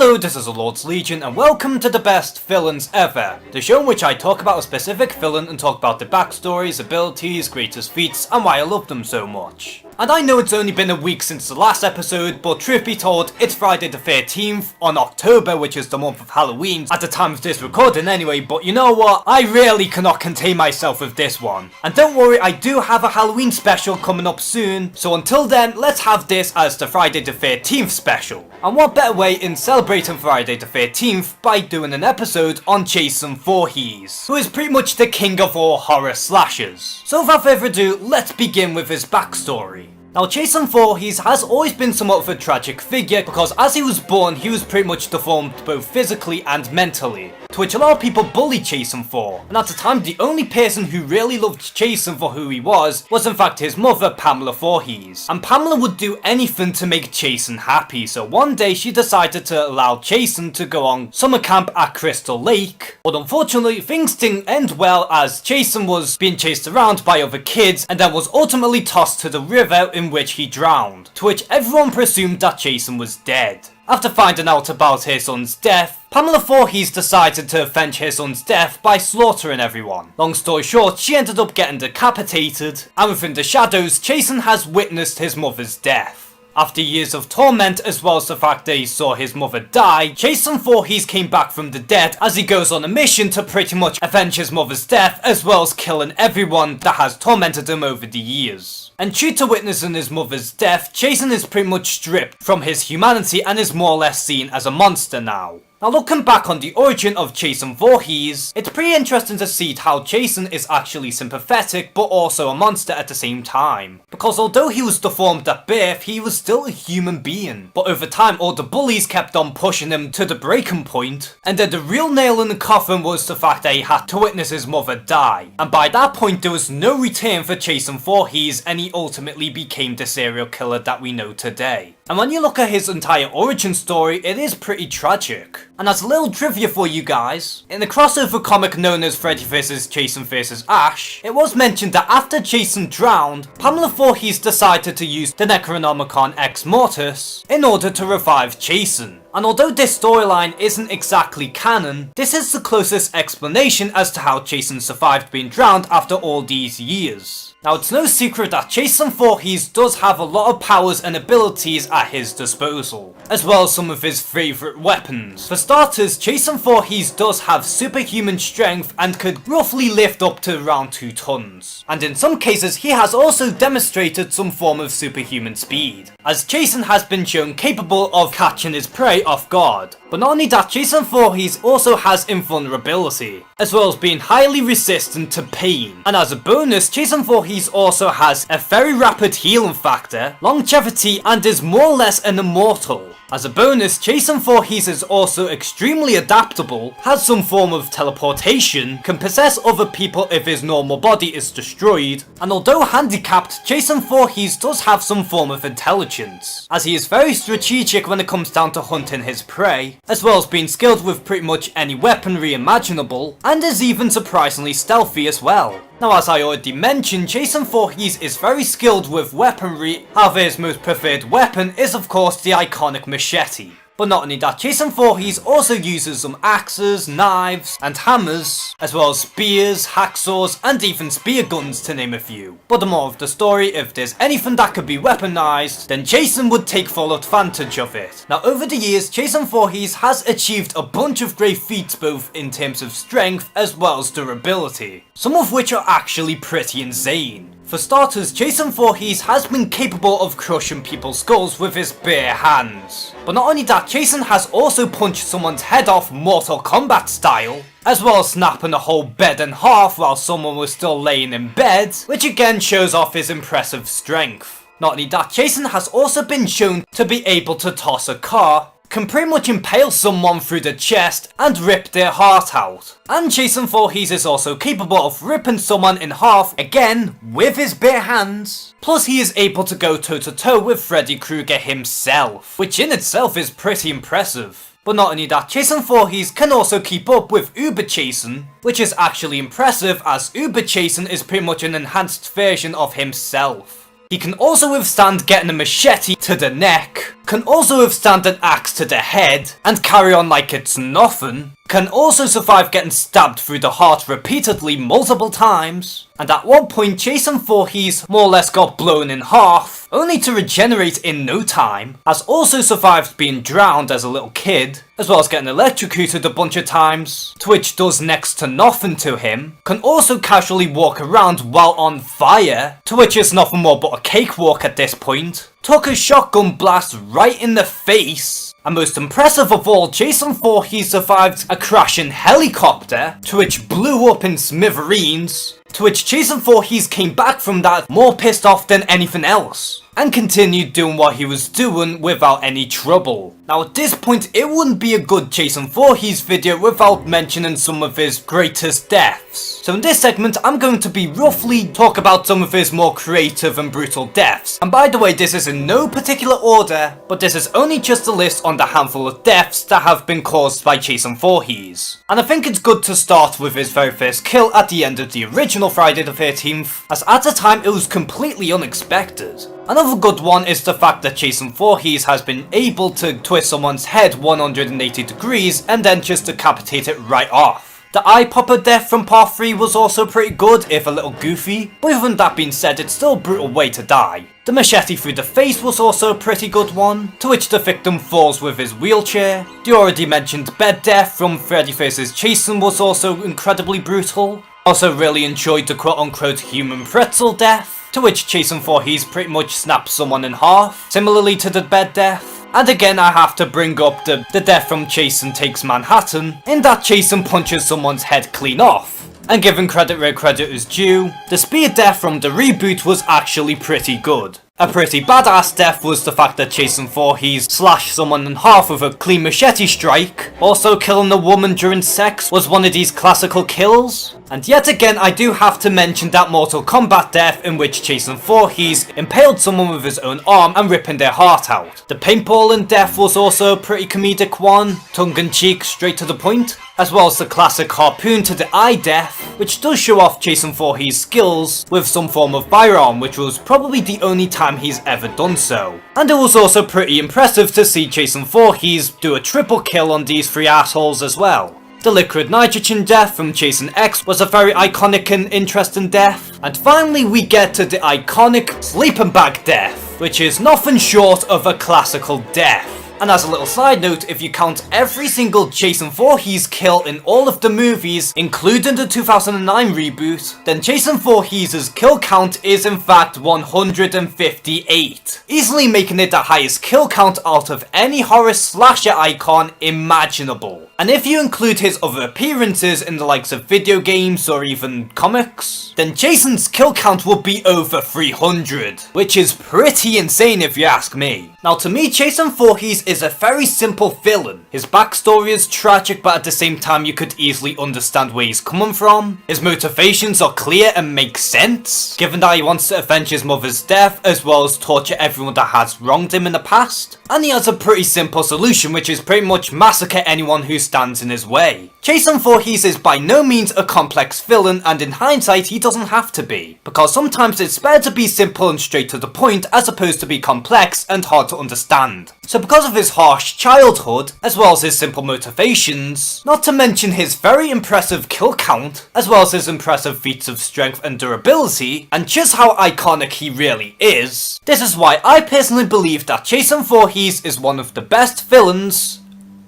Hello, this is the Lord's Legion and welcome to the best villains ever, the show in which I talk about a specific villain and talk about their backstories, abilities, greatest feats, and why I love them so much. And I know it's only been a week since the last episode, but truth be told, it's Friday the 13th on October, which is the month of Halloween at the time of this recording anyway, but you know what, I really cannot contain myself with this one. And don't worry, I do have a Halloween special coming up soon, so until then, let's have this as the Friday the 13th special. And what better way in celebrating Friday the 13th by doing an episode on Jason Voorhees, who is pretty much the king of all horror slashers. So without further ado, let's begin with his backstory. Now, Jason Voorhees has always been somewhat of a tragic figure because as he was born, he was pretty much deformed both physically and mentally, to which a lot of people bullied Jason for. And at the time, the only person who really loved Jason for who he was in fact his mother, Pamela Voorhees. And Pamela would do anything to make Jason happy, so one day she decided to allow Jason to go on summer camp at Crystal Lake. But unfortunately, things didn't end well as Jason was being chased around by other kids and then was ultimately tossed to the river in which he drowned, to which everyone presumed that Jason was dead. After finding out about his son's death, Pamela Voorhees decided to avenge his son's death by slaughtering everyone. Long story short, she ended up getting decapitated, and within the shadows, Jason has witnessed his mother's death. After years of torment, as well as the fact that he saw his mother die, Jason Voorhees came back from the dead as he goes on a mission to pretty much avenge his mother's death, as well as killing everyone that has tormented him over the years. And due to witnessing his mother's death, Jason is pretty much stripped from his humanity and is more or less seen as a monster now. Now, looking back on the origin of Jason Voorhees, it's pretty interesting to see how Jason is actually sympathetic but also a monster at the same time. Because although he was deformed at birth, he was still a human being. But over time, all the bullies kept on pushing him to the breaking point, and then the real nail in the coffin was the fact that he had to witness his mother die. And by that point, there was no return for Jason Voorhees, and he ultimately became the serial killer that we know today. And when you look at his entire origin story, it is pretty tragic. And as a little trivia for you guys, in the crossover comic known as Freddy vs. Jason vs. Ash, it was mentioned that after Jason drowned, Pamela Voorhees decided to use the Necronomicon Ex Mortis in order to revive Jason. And although this storyline isn't exactly canon, this is the closest explanation as to how Jason survived being drowned after all these years. Now, it's no secret that Jason Voorhees does have a lot of powers and abilities at his disposal, as well as some of his favourite weapons. For starters, Jason Voorhees does have superhuman strength and could roughly lift up to around 2 tons. And in some cases, he has also demonstrated some form of superhuman speed, as Jason has been shown capable of catching his prey off guard. But not only that, Jason Voorhees also has invulnerability, as well as being highly resistant to pain. And as a bonus, Jason Voorhees also has a very rapid healing factor, longevity, and is more or less an immortal. As a bonus, Jason Voorhees is also extremely adaptable, has some form of teleportation, can possess other people if his normal body is destroyed, and although handicapped, Jason Voorhees does have some form of intelligence, as he is very strategic when it comes down to hunting his prey, as well as being skilled with pretty much any weaponry imaginable, and is even surprisingly stealthy as well. Now, as I already mentioned, Jason Voorhees is very skilled with weaponry, however his most preferred weapon is of course the iconic machete. But not only that, Jason Voorhees also uses some axes, knives, and hammers, as well as spears, hacksaws, and even spear guns to name a few. But the moral of the story, if there's anything that could be weaponized, then Jason would take full advantage of it. Now, over the years, Jason Voorhees has achieved a bunch of great feats both in terms of strength as well as durability, some of which are actually pretty insane. For starters, Jason Voorhees has been capable of crushing people's skulls with his bare hands. But not only that, Jason has also punched someone's head off Mortal Kombat style, as well as snapping a whole bed in half while someone was still laying in bed, which again shows off his impressive strength. Not only that, Jason has also been shown to be able to toss a car, can pretty much impale someone through the chest and rip their heart out. And Jason Voorhees is also capable of ripping someone in half, again, with his bare hands. Plus he is able to go toe to toe with Freddy Krueger himself, which in itself is pretty impressive. But not only that, Jason Voorhees can also keep up with Uber Jason, which is actually impressive as Uber Jason is pretty much an enhanced version of himself. He can also withstand getting a machete to the neck, can also withstand an axe to the head and carry on like it's nothing, can also survive getting stabbed through the heart repeatedly multiple times, and at one point Jason Voorhees more or less got blown in half, only to regenerate in no time, has also survived being drowned as a little kid, as well as getting electrocuted a bunch of times, to which does next to nothing to him, can also casually walk around while on fire, to which is nothing more but a cakewalk at this point, took a shotgun blast right in the face, and most impressive of all, Jason Voorhees survived a crashing helicopter, to which blew up in smithereens, to which Jason Voorhees came back from that more pissed off than anything else, and continued doing what he was doing without any trouble. Now at this point, it wouldn't be a good Jason Voorhees video without mentioning some of his greatest deaths. So in this segment, I'm going to be roughly talk about some of his more creative and brutal deaths. And by the way, this is in no particular order, but this is only just a list on the handful of deaths that have been caused by Jason Voorhees. And I think it's good to start with his very first kill at the end of the original Friday the 13th, as at the time it was completely unexpected. Another good one is the fact that Jason Voorhees has been able to twist someone's head 180 degrees and then just decapitate it right off. The eye popper death from part 3 was also pretty good, if a little goofy, but even that being said, it's still a brutal way to die. The machete through the face was also a pretty good one, to which the victim falls with his wheelchair. The already mentioned bed death from Freddy vs Jason was also incredibly brutal. Also really enjoyed the quote-unquote human pretzel death, to which Jason Voorhees pretty much snaps someone in half, similarly to the bed death. And again, I have to bring up the death from Jason Takes Manhattan, in that Jason punches someone's head clean off. And given credit where credit is due, the spear death from the reboot was actually pretty good. A pretty badass death was the fact that Jason Voorhees slashed someone in half with a clean machete strike. Also, killing a woman during sex was one of these classical kills. And yet again, I do have to mention that Mortal Kombat death in which Jason Voorhees impaled someone with his own arm and ripping their heart out. The paintballing death was also a pretty comedic one, tongue-in-cheek, straight to the point. As well as the classic harpoon to the eye death, which does show off Jason Voorhees' skills with some form of firearm, which was probably the only time he's ever done so. And it was also pretty impressive to see Jason Voorhees do a triple kill on these three assholes as well. The liquid nitrogen death from Jason X was a very iconic and interesting death. And finally we get to the iconic sleeping bag death, which is nothing short of a classical death. And as a little side note, if you count every single Jason Voorhees kill in all of the movies, including the 2009 reboot, then Jason Voorhees' kill count is in fact 158, easily making it the highest kill count out of any horror slasher icon imaginable. And if you include his other appearances in the likes of video games or even comics, then Jason's kill count will be over 300, which is pretty insane if you ask me. Now to me, Jason Voorhees is a very simple villain. His backstory is tragic, but at the same time you could easily understand where he's coming from. His motivations are clear and make sense, given that he wants to avenge his mother's death as well as torture everyone that has wronged him in the past. And he has a pretty simple solution, which is pretty much massacre anyone who stands in his way. Jason Voorhees is by no means a complex villain, and in hindsight he doesn't have to be, because sometimes it's better to be simple and straight to the point as opposed to be complex and hard to understand. So because of his harsh childhood, as well as his simple motivations, not to mention his very impressive kill count, as well as his impressive feats of strength and durability, and just how iconic he really is, this is why I personally believe that Jason Voorhees is one of the best villains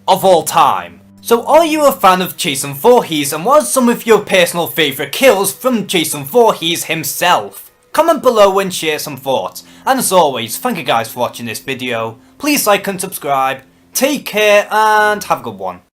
of all time. So are you a fan of Jason Voorhees, and what are some of your personal favourite kills from Jason Voorhees himself? Comment below and share some thoughts. And as always, thank you guys for watching this video. Please like and subscribe. Take care and have a good one.